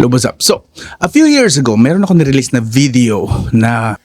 What's up? So, a few years ago, meron ako nirelease na video na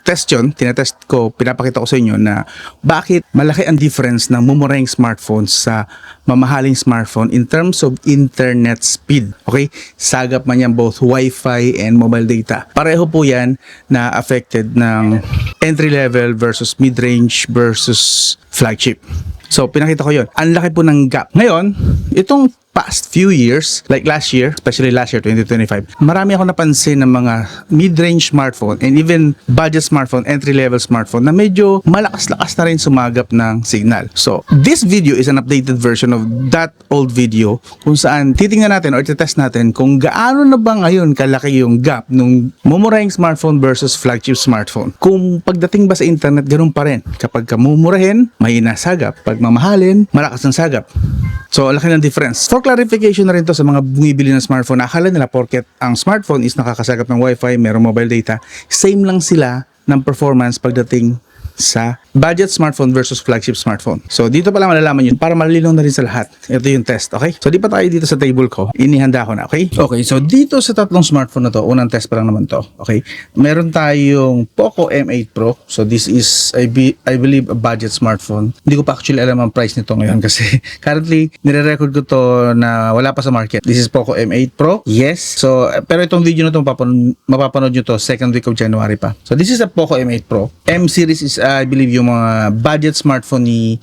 test yun. Tinetest ko, pinapakita ko sa inyo na bakit malaki ang difference ng mumurahing smartphones sa mamahaling smartphone in terms of internet speed. Okay? Sagap man yan both Wi-Fi and mobile data. Pareho po yan na affected ng entry level versus mid-range versus flagship. So, pinakita ko yun. Ang laki po ng gap. Ngayon, itong past few years, like last year, especially last year, 2025, marami ako napansin ng mga mid-range smartphone and even budget smartphone, entry-level smartphone na medyo malakas-lakas na rin sumagap ng signal. So, this video is an updated version of that old video kung saan titingnan natin or test natin kung gaano na ba ngayon kalaki yung gap nung mumurahing smartphone versus flagship smartphone. Kung pagdating ba sa internet, ganun pa rin. Kapag kamumurahin, mahina sagap. Pag mamahalin, malakas ang sagap. So, laki ng difference. For clarification na rin to sa mga bumibili ng smartphone, akala nila porket ang smartphone is nakakasagap ng Wi-Fi, merong mobile data, same lang sila ng performance pagdating sa budget smartphone versus flagship smartphone. So, dito pa lang malalaman yun para malilinaw na rin sa lahat. Ito yung test, okay? So, di pa tayo dito sa table ko. Inihanda ko na, okay? Okay, so dito sa tatlong smartphone na to, unang test pa lang naman to, okay? Meron tayong Poco M8 Pro. So, this is, I believe, a budget smartphone. Hindi ko pa actually alam ang price nito ngayon kasi currently, nire-record ko to na wala pa sa market. This is Poco M8 Pro. Yes. So, pero itong video na to, mapapanood nyo to second week of January pa. So, this is a Poco M8 Pro. M series is I believe yung mga budget smartphone ni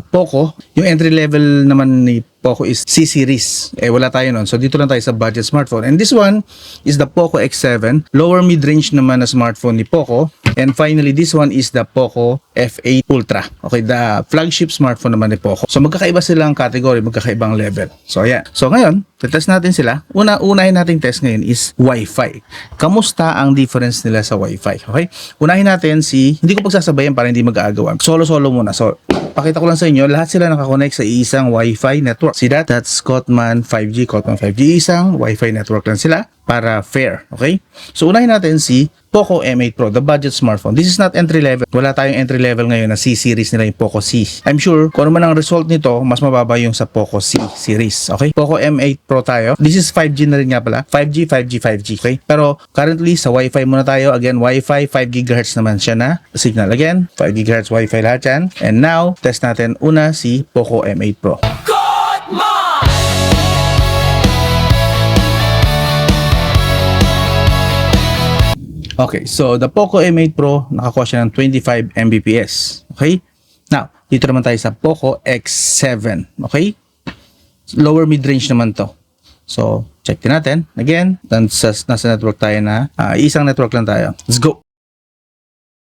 Poco. Yung entry level naman ni Poco is C series. Wala tayo nun. So dito lang tayo sa budget smartphone. And this one is the Poco X7. Lower mid-range naman na smartphone ni Poco. And finally, this one is the Poco F8 Ultra. Okay, the flagship smartphone naman ni Poco. So magkakaiba silang category, magkakaibang level. So ayan. So ngayon, test natin sila. Unahin nating test ngayon is Wi-Fi. Kamusta ang difference nila sa Wi-Fi? Okay? Unahin natin hindi ko pagsasabayan para hindi mag-aagawan. Solo-solo muna. So, pakita ko lang sa inyo, lahat sila nakakonect sa isang Wi-Fi network. See that? That's Cotman 5G. Cotman 5G isang Wi-Fi network lang sila para fair. Okay? So, unahin natin si Poco M8 Pro, the budget smartphone. This is not entry level. Wala tayong entry level ngayon na C series nila yung Poco C. I'm sure kung ano man ang result nito, mas mababa yung sa Poco C series. Okay? Poco M8 Pro tayo. This is 5G na rin nga pala. 5G, 5G, 5G. Okay? Pero currently sa Wi-Fi muna tayo. Again, Wi-Fi 5 GHz naman siya na signal. Again, 5 GHz Wi-Fi lahat yan. And now, test natin una si Poco M8 Pro. Okay, so the Poco M8 Pro, nakakuha siya ng 25 Mbps. Okay? Now, dito naman tayo sa Poco X7. Okay? Lower mid-range naman to. So, check din natin. Again, nasa network tayo na. Isang network lang tayo. Let's go!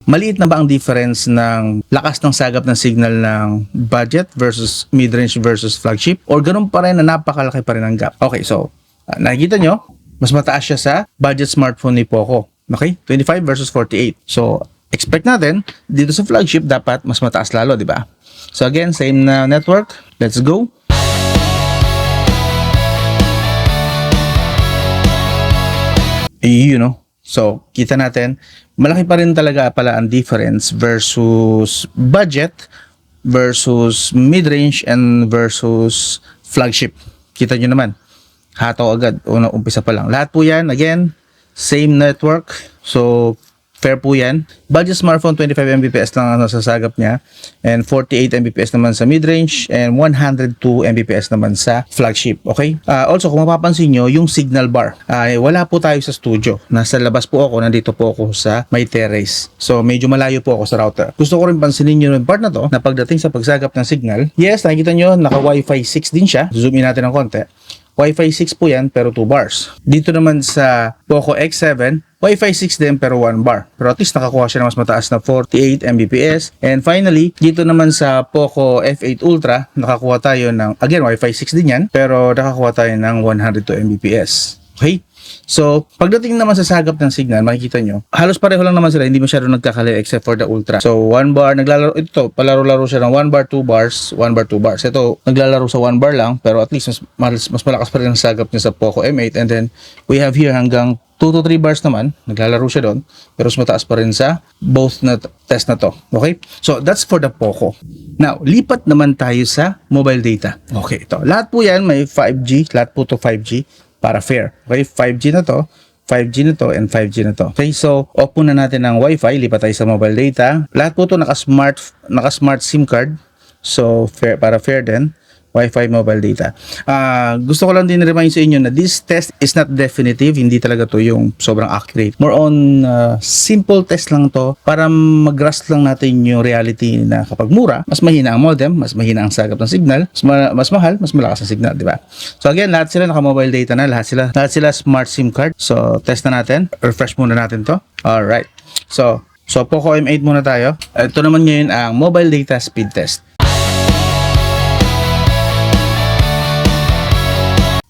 Maliit na ba ang difference ng lakas ng sagap ng signal ng budget versus mid-range versus flagship? Or ganun pa rin na napakalaki pa rin ang gap? Okay, so, nakikita nyo, mas mataas siya sa budget smartphone ni Poco. Okay? 25 versus 48. So, expect natin, dito sa flagship, dapat mas mataas lalo, di ba? So, again, same na network. Let's go. You know, so, kita natin, malaki pa rin talaga pala ang difference versus budget versus mid-range and versus flagship. Kita nyo naman. Hataw agad. Umpisa pa lang. Lahat po yan, again, same network. So, fair po yan. Budget smartphone, 25 Mbps lang ang nasasagap niya. And 48 Mbps naman sa mid-range. And 102 Mbps naman sa flagship. Okay? Also, kung mapapansin nyo, yung signal bar. Wala po tayo sa studio. Nasa labas po ako. Nandito po ako sa may terrace. So, medyo malayo po ako sa router. Gusto ko rin pansinin nyo yung part na to na pagdating sa pagsagap ng signal. Yes, nakikita nyo, naka Wi-Fi 6 din siya. Zoom in natin ng konti. Wi-Fi 6 po yan pero 2 bars. Dito naman sa Poco X7, Wi-Fi 6 din pero 1 bar. Pero at least nakakuha siya ng mas mataas na 48 Mbps. And finally, dito naman sa Poco F8 Ultra, nakakuha tayo ng, again, Wi-Fi 6 din yan, pero nakakuha tayo ng 102 Mbps. Okay? So, pagdating naman sa sagap ng signal, makikita nyo, halos pareho lang naman sila, hindi masyado nagkakali except for the Ultra. So, 1 bar, naglalaro, ito, palaro-laro siya ng 1 bar, 2 bars, 1 bar, 2 bars. Ito, naglalaro sa 1 bar lang, pero at least mas malakas pa rin ang sagap niya sa Poco M8. And then, we have here hanggang 2 to 3 bars naman, naglalaro siya doon, pero mas mataas pa rin sa both na test na to. Okay? So, that's for the Poco. Now, lipat naman tayo sa mobile data. Okay, ito. Lahat po yan may 5G, lahat po to 5G. para fair. Okay, 5G na to, 5G na to, and 5G na to. Okay, so off muna natin ang Wi-Fi, lipat tayo sa mobile data. Lahat po to naka-smart SIM card. So fair, para fair din. Wi-Fi, mobile data. Gusto ko lang din remind sa inyo na this test is not definitive. Hindi talaga to yung sobrang accurate. More on simple test lang to para mag-grasp lang natin yung reality na kapag mura, mas mahina ang modem, mas mahina ang sagap ng signal, mas mahal, mas malakas ang signal, di ba? So again, lahat sila naka-mobile data na, lahat sila smart SIM card. So test na natin. Refresh muna natin to. Alright. So Poco M8 muna tayo. Ito naman ngayon ang mobile data speed test.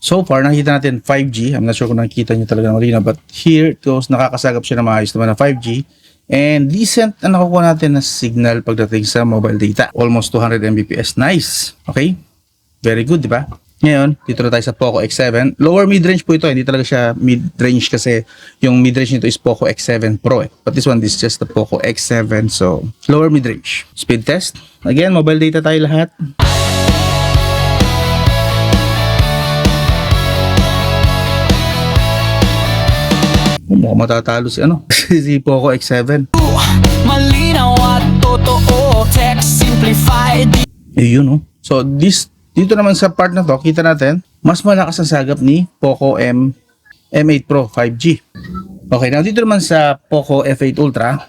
So far, nakita natin 5G. I'm not sure kung nakikita nyo talaga ng malinaw. But here, it goes, nakakasagap siya na maayos naman ng 5G. And decent ang nakukuha natin na signal pagdating sa mobile data. Almost 200 Mbps. Nice. Okay? Very good, di ba? Ngayon, dito na tayo sa Poco X7. Lower mid-range po ito. Hindi talaga siya mid-range kasi yung mid-range nito is Poco X7 Pro. But this one, this is just the Poco X7. So, lower mid-range. Speed test. Again, mobile data tayo lahat. Mukhang matatalo si si Poco X7. Malinaw at totoo, text simplified. Yun, So dito naman sa part na to, kita natin mas malakas ang sagap ni Poco M8 Pro 5G. Okay, now dito naman sa Poco F8 Ultra,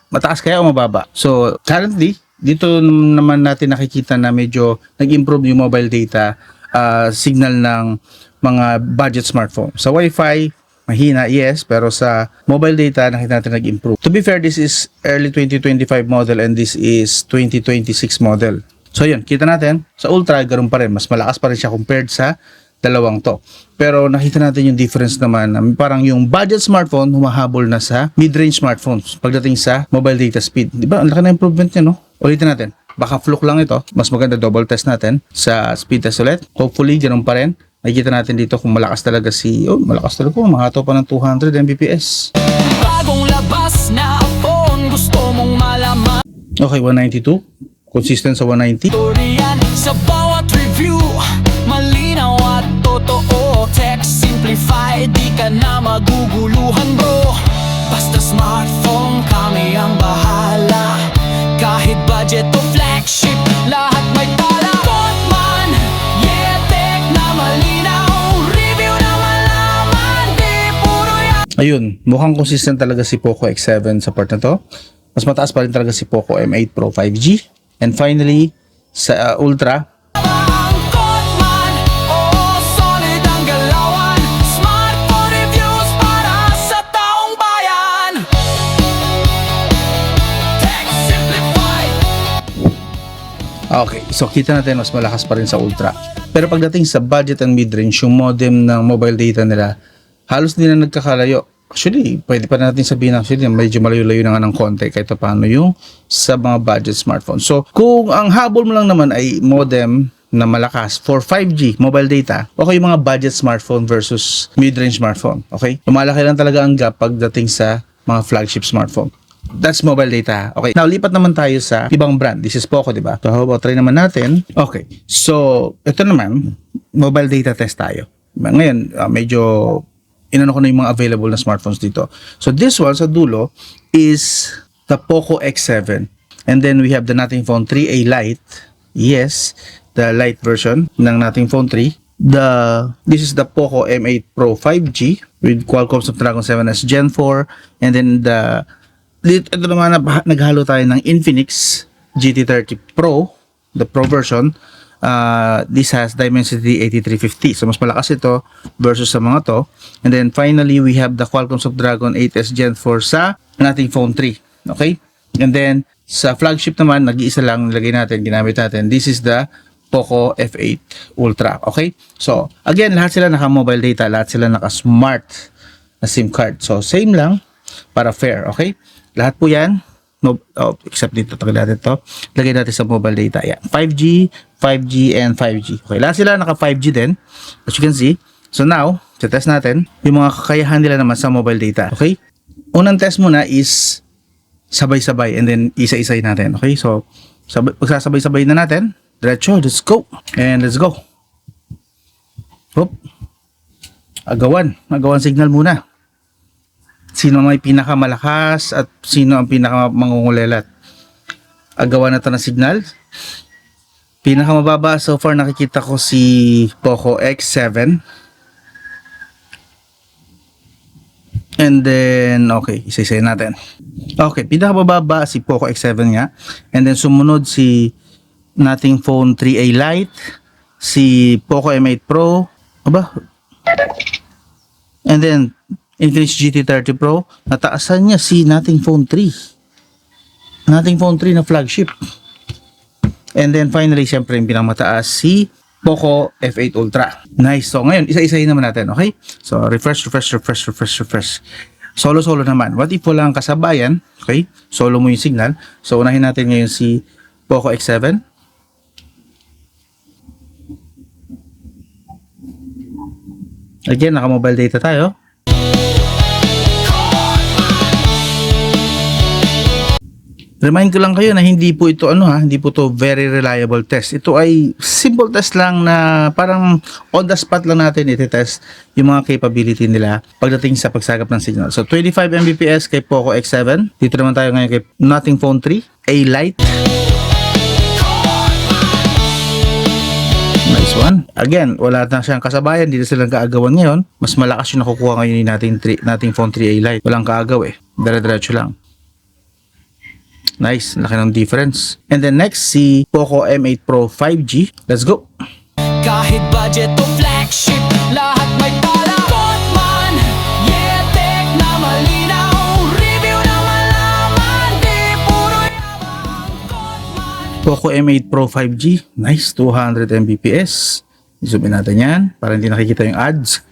mataas kaya o mababa? So currently, dito naman natin nakikita na medyo nag-improve yung mobile data signal ng mga budget smartphone. Sa Wi-Fi, mahina, yes, pero sa mobile data nakita natin nag-improve. To be fair, this is early 2025 model and this is 2026 model. So yun, kita natin, sa Ultra, ganoon pa rin. Mas malakas pa rin siya compared sa dalawang to. Pero nakita natin yung difference naman. Parang yung budget smartphone, humahabol na sa mid-range smartphones pagdating sa mobile data speed. Di ba? Ang laki na improvement niya, no? Ulitin natin. Baka fluke lang ito. Mas maganda double test natin sa speed test ulit. Hopefully, ganoon pa rin. Nakikita natin dito kung malakas talaga malakas talaga po, mahato pa ng 200 Mbps. Bagong labas na phone, gusto mong malaman. Okay, 192. Consistent sa 190. Sa bawat review, malinaw at totoo, text simplified, di ka na maguguluhan bro. Basta smartphone, kami ang bahala. Kahit budget o flagship, lahat may tala. Ayun, mukhang consistent talaga si Poco X7 sa part na to. Mas mataas pa rin talaga si Poco M8 Pro 5G. And finally, sa Ultra, okay, so kita natin mas malakas pa rin sa Ultra. Pero pagdating sa budget and mid-range, yung modem ng mobile data nila, halos hindi na nagkakalayo. Actually, pwede pa natin sabihin actually medyo malayo-layo na nga ng konti kahit paano yung sa mga budget smartphone. So, kung ang habol mo lang naman ay modem na malakas for 5G mobile data, okay yung mga budget smartphone versus mid-range smartphone. Okay? Lumalaki lang talaga ang gap pagdating sa mga flagship smartphone. That's mobile data. Okay. Now, lipat naman tayo sa ibang brand. This is Poco, di ba? So, how about try naman natin? Okay. So, ito naman, mobile data test tayo. Ngayon, medyo inano ko na yung mga available na smartphones dito. So this one sa dulo is the Poco X7. And then we have the Nothing Phone 3A Lite. Yes, the Lite version ng Nothing Phone 3. This is the Poco M8 Pro 5G with Qualcomm Snapdragon 7S Gen 4. And then ito naman naghalo tayo ng Infinix GT30 Pro, the Pro version. This has Dimensity 8350. So, mas malakas ito versus sa mga to. And then, finally, we have the Qualcomm Snapdragon 8S Gen 4 sa Nothing Phone 3. Okay? And then, sa flagship naman, nag-iisa lang nilagay natin, ginamit natin. This is the Poco F8 Ultra. Okay? So, again, lahat sila naka-mobile data. Lahat sila naka-smart na SIM card. So, same lang para fair. Okay? Lahat po yan. No, except dito, tagay natin to. Lagay natin sa mobile data. Yan. 5G, 5G, and 5G. Okay, lahat sila naka 5G din. As you can see. So now, test natin yung mga kakayahan nila naman sa mobile data. Okay? Unang test muna is sabay-sabay and then isa-isay natin. Okay? So, pagsasabay-sabay na natin. Diretso, let's go. And let's go. Hop. Agawan signal muna. Sino may pinakamalakas at sino ang pinakamangungulelat. Agawan na to ng signal. Pinakamababa so far nakikita ko si Poco X7. And then, okay, isa-isayin natin. Okay, pinakamababa si Poco X7 nga. And then sumunod si nating phone 3A Lite, si Poco M8 Pro, aba? And then Infinix GT30 Pro, nataasan niya si nating phone 3. Nating phone 3 na flagship. And then finally, syempre yung pinakamataas si Poco F8 Ultra. Nice. So ngayon, isa-isahin naman natin, okay? So refresh. Solo naman. What if wala ang kasabayan? Okay? Solo mo yung signal. So unahin natin ngayon si Poco X7. Again, naka-mobile data tayo. Remind ko lang kayo na hindi po ito hindi po to very reliable test. Ito ay simple test lang na parang on the spot lang natin iti-test yung mga capability nila pagdating sa pagsagap ng signal. So 25 Mbps kay Poco X7. Dito naman tayo ngayon kay nating phone 3, A Lite. Nice one. Again, wala na siyang kasabayan, dito silang kaagawan ngayon. Mas malakas yung nakukuha ngayon ni nating phone 3A Lite. Walang kaagaw Dire-diretso lang. Nice, laki ng difference. And then next, si Poco M8 Pro 5G. Let's go. Kahit budget o flagship, lahat may pala. Kotman, yetek na malinaw. Review na malaman, di puro yabang. Kotman. Poco M8 Pro 5G. Nice, 200 Mbps. Zoom in natin yan para hindi nakikita yung ads.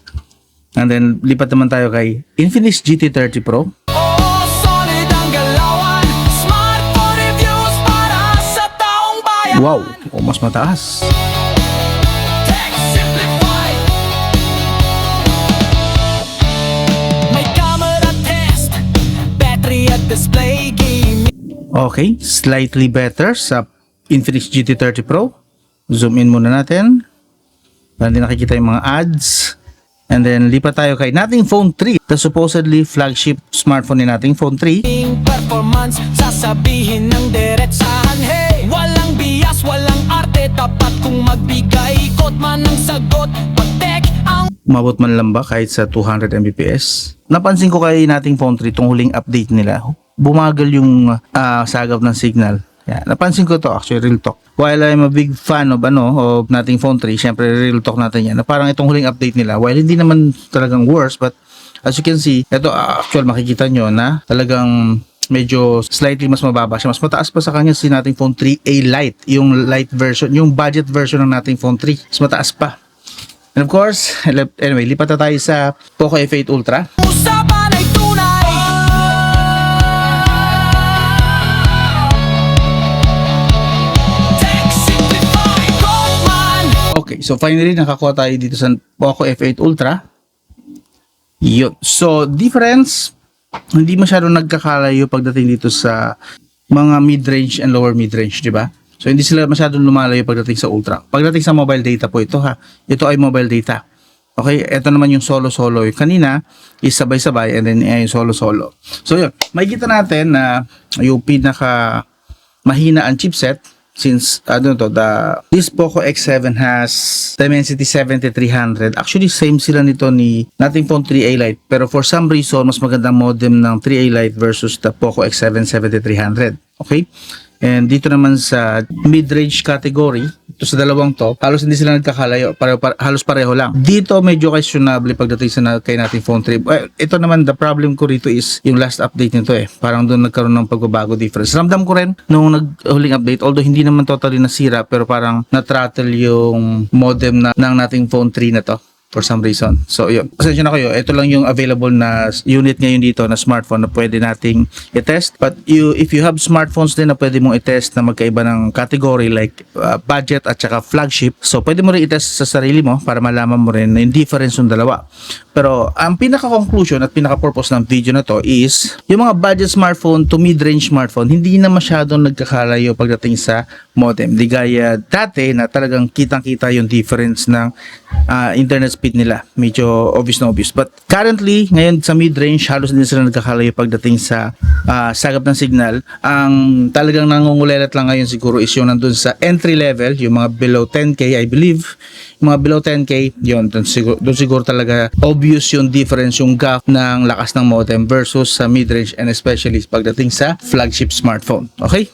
And then, lipat naman tayo kay Infinix GT30 Pro. Oh, solid ang galawan. Smartphone reviews para sa taong bayan. Wow, mas mataas. Tech simplified. May camera test, battery at display game. Okay, slightly better sa Infinix GT30 Pro. Zoom in muna natin. Para hindi nakikita yung mga ads. And then, lipat tayo kay nating phone 3. The supposedly flagship smartphone ni nating phone 3. Performance, sasabihin ng diretsahan. Hey, walang bias, walang arte. Tapat kung magbigay, Kotman ng sagot. Pag-tech ang Umabot man lang ba kahit sa 200 Mbps? Napansin ko kay nating phone 3, itong huling update nila. Bumagal yung sagap ng signal. Yeah, napansin ko to, actually, real talk. While I'm a big fan of nating phone 3, syempre real talk natin yan. Na parang itong huling update nila, while hindi naman talagang worse, but as you can see, ito actual makikita nyo na talagang medyo slightly mas mababa siya. Mas mataas pa sa kanya si nating phone 3A Lite, yung light version, yung budget version ng nating phone 3. Mas mataas pa. And of course, anyway, lipat na tayo sa Poco F8 Ultra. usapan ay tunay. Tech simplified, Kotman. Okay, so finally nakakuha tayo dito sa Poco F8 Ultra. Yun. So, difference, hindi masyadong nagkakalayo pagdating dito sa mga mid-range and lower mid-range, di ba? So, hindi sila masyadong lumalayo pagdating sa Ultra. Pagdating sa mobile data po ito Ito ay mobile data. Okay, ito naman yung solo-solo. Yung kanina is sabay-sabay and then yung solo-solo. So, yun. Makikita natin na yung pinaka mahina ang chipset. Since this Poco X7 has Dimensity 7300. Actually, same sila nito ni nating phone 3A Lite. Pero for some reason, mas magandang modem ng 3A Lite versus the Poco X7 7300. Okay? And dito naman sa mid-range category, ito sa dalawang to, halos hindi sila nagkakalayo, halos pareho lang. Dito medyo questionable pagdating sa kay nating phone 3. Ito naman, the problem ko rito is yung last update nito Parang doon nagkaroon ng pagbabago difference. Ramdam ko rin nung naghuling update, although hindi naman totally nasira, pero parang na-throttle yung modem ng nating phone 3 na to. For some reason. So, yun. Pasensya na kayo. Ito lang yung available na unit ngayon dito na smartphone na pwede nating i-test. But if you have smartphones din na pwede mong i-test na magkaiba ng category like budget at saka flagship, so pwede mo rin i-test sa sarili mo para malaman mo rin yung difference ng dalawa. Pero ang pinaka-conclusion at pinaka-purpose ng video na to is yung mga budget smartphone to mid-range smartphone hindi na masyadong nagkakalayo pagdating sa modem. Di gaya dati na talagang kitang-kita yung difference ng internet speed nila. Medyo obvious na obvious. But currently, ngayon sa mid-range, halos din sila nagkakalayo pagdating sa sagap ng signal. Ang talagang nangungulelat lang ngayon siguro is yung nandun sa entry level, yung mga below 10K, I believe. Yung mga below 10K, yun, doon siguro talaga obvious yung difference, yung gap ng lakas ng modem versus sa mid-range and especially pagdating sa flagship smartphone. Okay?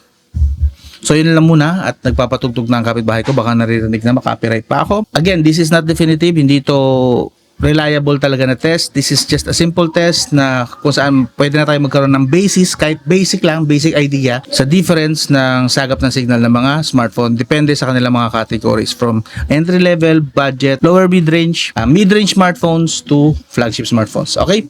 So yun lang muna at nagpapatugtog na ang kapitbahay ko, baka naririnig na makapiright pa ako. Again, this is not definitive, hindi to reliable talaga na test. This is just a simple test na kung saan pwede na tayo magkaroon ng basis, kahit basic lang, basic idea sa difference ng sagap ng signal ng mga smartphone depende sa kanilang mga categories from entry level, budget, lower mid-range, mid-range smartphones to flagship smartphones. Okay?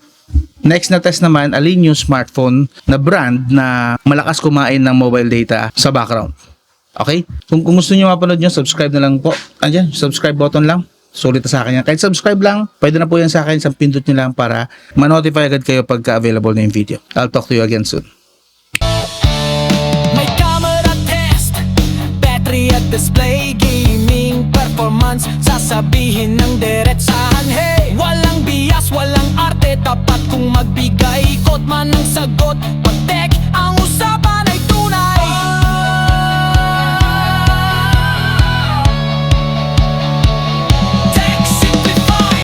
Next na test naman, alin yung smartphone na brand na malakas kumain ng mobile data sa background. Okay? Kung gusto nyo mapanood nyo, subscribe na lang po. Andyan, subscribe button lang. Sulit na sa akin yan. Kahit subscribe lang, pwede na po yan sa akin. Isang pindot nyo lang para ma-notify agad kayo pagka available na yung video. I'll talk to you again soon. May camera test, battery at display, gaming performance, sasabihin ng diretsahan. Hey! Walang bias, walang arte, tapat kung magbigay ikot man ng sagot.